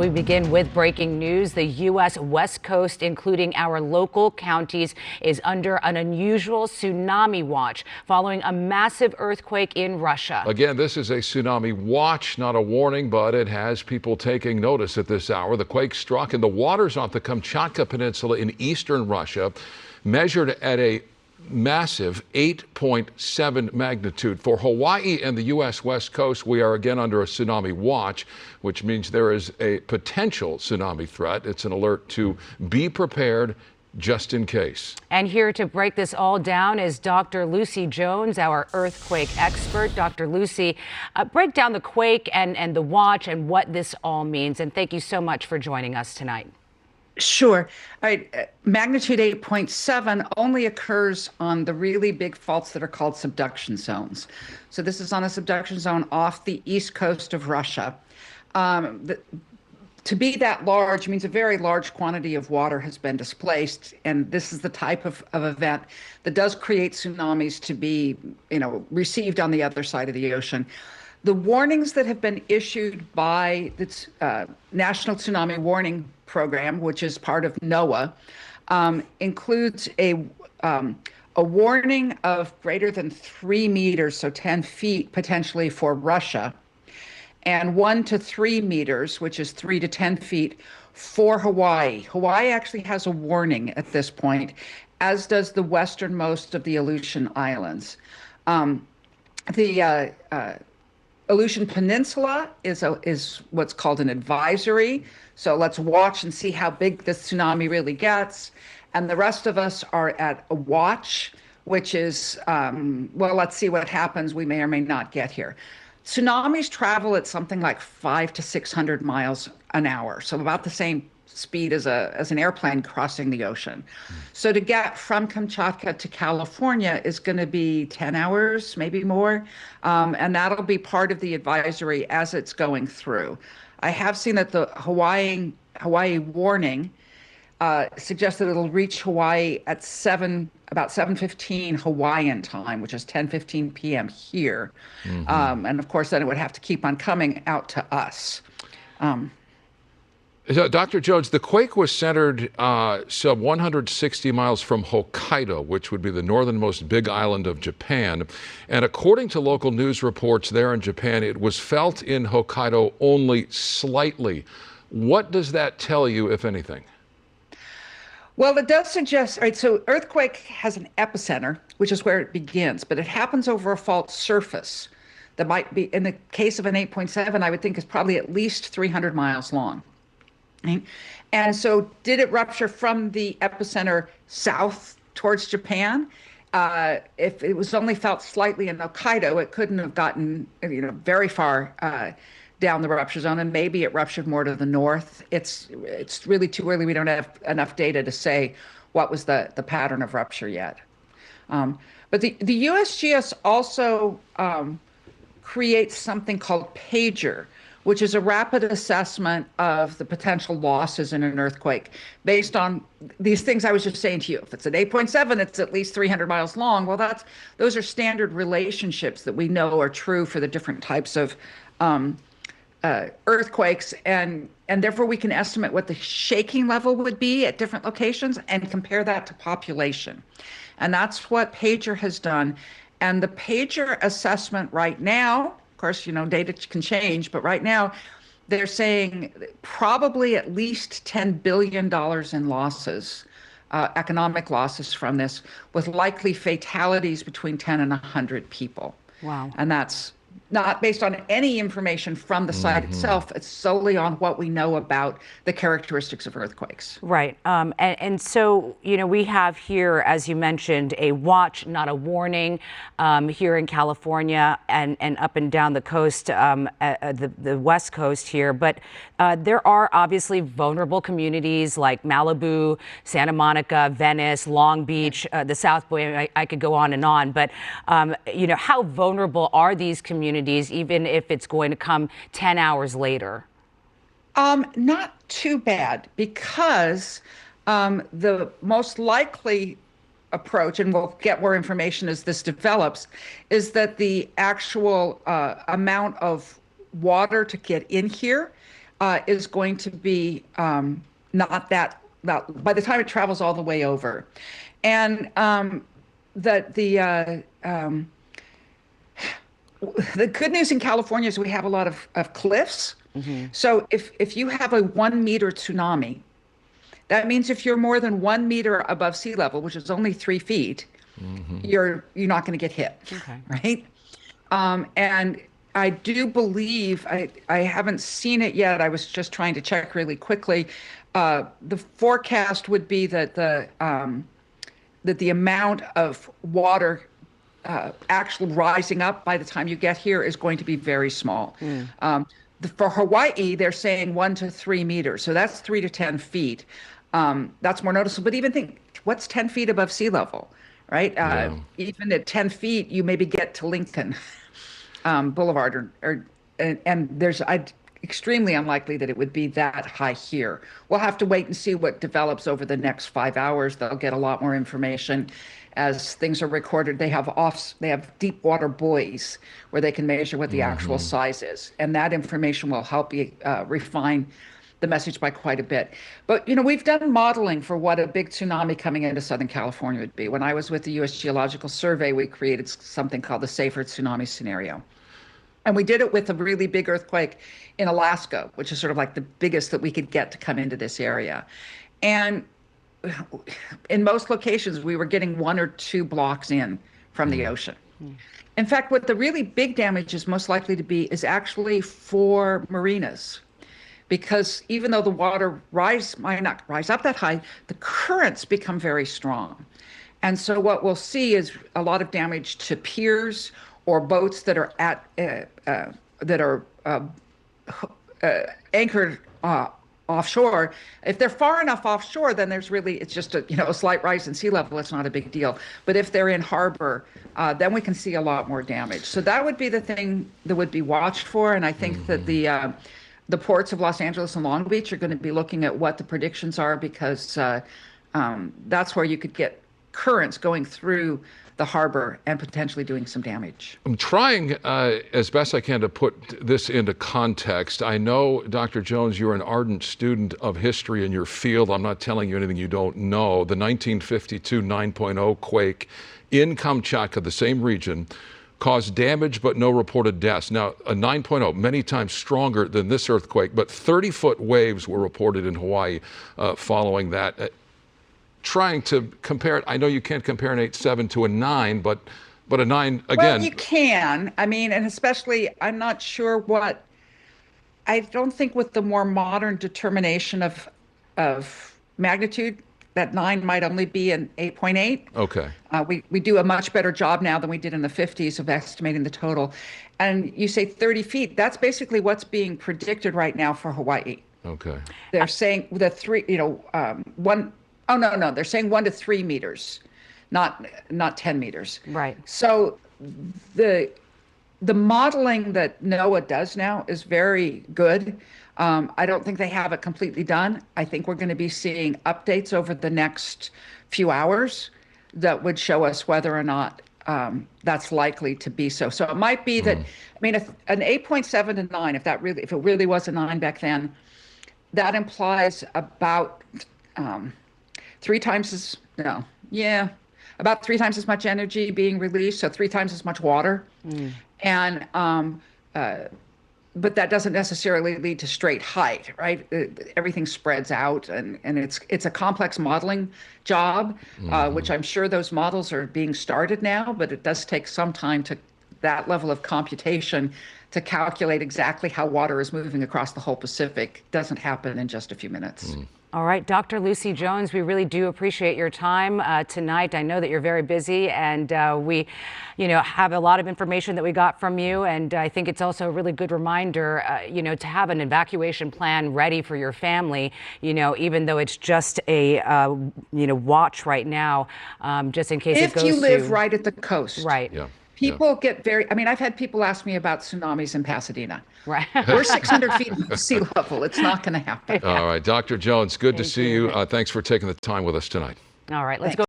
We begin with breaking news. The U.S. West Coast, including our local counties, is under an unusual tsunami watch following a massive earthquake in Russia. Again, this is a tsunami watch, not a warning, but it has people taking notice at this hour. The quake struck in the waters off the Kamchatka Peninsula in eastern Russia, measured at a massive 8.7 magnitude. For Hawaii and the U.S. West Coast, we are again under a tsunami watch, which means there is a potential tsunami threat. It's an alert to be prepared just in case. And here to break this all down is Dr. Lucy Jones, our earthquake expert. Dr. Lucy, break down the quake and the watch and what this all means. And thank you so much for joining us tonight. Sure. All right. Magnitude 8.7 only occurs on the really big faults that are called subduction zones. So this is on a subduction zone off the east coast of Russia. To be that large means a very large quantity of water has been displaced, and this is the type of event that does create tsunamis to be, received on the other side of the ocean. The warnings that have been issued by the National Tsunami Warning Program, which is part of NOAA, includes a warning of greater than 3 meters, so 10 feet potentially for Russia, and 1 to 3 meters, which is 3 to 10 feet, for Hawaii. Hawaii actually has a warning at this point, as does the westernmost of the Aleutian Islands. The Aleutian Peninsula is what's called an advisory. So let's watch and see how big this tsunami really gets. And the rest of us are at a watch, which is, let's see what happens. We may or may not get here. Tsunamis travel at something like 500 to 600 miles an hour. So about the same speed as an airplane crossing the ocean. So to get from Kamchatka to California is going to be 10 hours, maybe more. And that'll be part of the advisory as it's going through. I have seen that the Hawaii warning suggests that it'll reach Hawaii at about 7:15 Hawaiian time, which is 10:15 p.m. here. And of course, then it would have to keep on coming out to us. So, Dr. Jones, the quake was centered sub 160 miles from Hokkaido, which would be the northernmost big island of Japan. And according to local news reports there in Japan, it was felt in Hokkaido only slightly. What does that tell you, if anything? Well, it does suggest, right, so earthquake has an epicenter, which is where it begins, but it happens over a fault surface that might be, in the case of an 8.7, I would think is probably at least 300 miles long. Right? And so did it rupture from the epicenter south towards Japan? If it was only felt slightly in Hokkaido, it couldn't have gotten very far down the rupture zone, and maybe it ruptured more to the north. It's really too early. We don't have enough data to say what was the pattern of rupture yet. But the USGS also creates something called PAGER, which is a rapid assessment of the potential losses in an earthquake based on these things I was just saying to you. If it's an 8.7, it's at least 300 miles long. Well, those are standard relationships that we know are true for the different types of earthquakes, and therefore we can estimate what the shaking level would be at different locations and compare that to population. And that's what PAGER has done. And the PAGER assessment right now, of course, data can change, but right now they're saying probably at least $10 billion in losses, economic losses from this, with likely fatalities between 10 and 100 people. Wow. And that's not based on any information from the site itself. It's solely on what we know about the characteristics of earthquakes. Right. And so, we have here, as you mentioned, a watch, not a warning, here in California and up and down the coast, the West Coast here. But there are obviously vulnerable communities like Malibu, Santa Monica, Venice, Long Beach, the South Bay. I could go on. But, how vulnerable are these communities, even if it's going to come 10 hours later? Not too bad, because the most likely approach, and we'll get more information as this develops, is that the actual amount of water to get in here is going to be not that, by the time it travels all the way over. And the good news in California is we have a lot of cliffs. So if you have a 1 meter tsunami, that means if you're more than 1 meter above sea level, which is only 3 feet, you're not going to get hit, right? And I do believe, I haven't seen it yet. I was just trying to check really quickly. The forecast would be that the amount of water actually rising up by the time you get here is going to be very small. For Hawaii, they're saying 1 to 3 meters. So that's 3 to 10 feet. That's more noticeable. But even think, what's 10 feet above sea level, right? Even at 10 feet, you maybe get to Lincoln Boulevard, and there's extremely unlikely that it would be that high here. We'll have to wait and see what develops over the next 5 hours. They'll get a lot more information as things are recorded. They have deep water buoys where they can measure what the actual size is, and that information will help you refine the message by quite a bit. But we've done modeling for what a big tsunami coming into Southern California would be. When I was with the U.S. Geological Survey, we created something called the Safer Tsunami Scenario. And we did it with a really big earthquake in Alaska, which is sort of like the biggest that we could get to come into this area. And in most locations, we were getting 1 or 2 blocks in from the ocean. In fact, what the really big damage is most likely to be is actually for marinas. Because even though the water might not rise up that high, the currents become very strong. And so what we'll see is a lot of damage to piers or boats that are anchored offshore. If they're far enough offshore, then it's just a slight rise in sea level. It's not a big deal. But if they're in harbor, then we can see a lot more damage. So that would be the thing that would be watched for. And I think that the ports of Los Angeles and Long Beach are going to be looking at what the predictions are, because that's where you could get currents going through the harbor and potentially doing some damage. I'm trying as best I can to put this into context. I know, Dr. Jones, you're an ardent student of history in your field. I'm not telling you anything you don't know. The 1952 9.0 quake in Kamchatka, the same region, caused damage but no reported deaths. Now, a 9.0, many times stronger than this earthquake, but 30-foot waves were reported in Hawaii following that. Trying to compare it, I know you can't compare an 8.7 to a 9, but a 9, again. Well, you can. I mean, and especially, I'm not sure I don't think with the more modern determination of magnitude, that 9 might only be an 8.8. Okay. We do a much better job now than we did in the 50s of estimating the total. And you say 30 feet, that's basically what's being predicted right now for Hawaii. Okay. They're saying they're saying 1 to 3 meters, not 10 meters. Right. So the modeling that NOAA does now is very good. I don't think they have it completely done. I think we're going to be seeing updates over the next few hours that would show us whether or not that's likely to be so. So it might be that, an 8.7 to 9, if it really was a 9 back then, that implies about about 3 times as much energy being released, so 3 times as much water. And but that doesn't necessarily lead to straight height, right? Everything spreads out, and it's a complex modeling job, which I'm sure those models are being started now, but it does take some time to that level of computation to calculate exactly how water is moving across the whole Pacific. It doesn't happen in just a few minutes. All right, Dr. Lucy Jones, we really do appreciate your time tonight. I know that you're very busy, and we, have a lot of information that we got from you. And I think it's also a really good reminder, to have an evacuation plan ready for your family, even though it's just a, watch right now, just in case it goes to... If you live right at the coast. Right. Yeah. People get I've had people ask me about tsunamis in Pasadena. Right. We're 600 feet above sea level. It's not going to happen. All right, Dr. Jones, good to see you. Thanks for taking the time with us tonight. All right, let's go.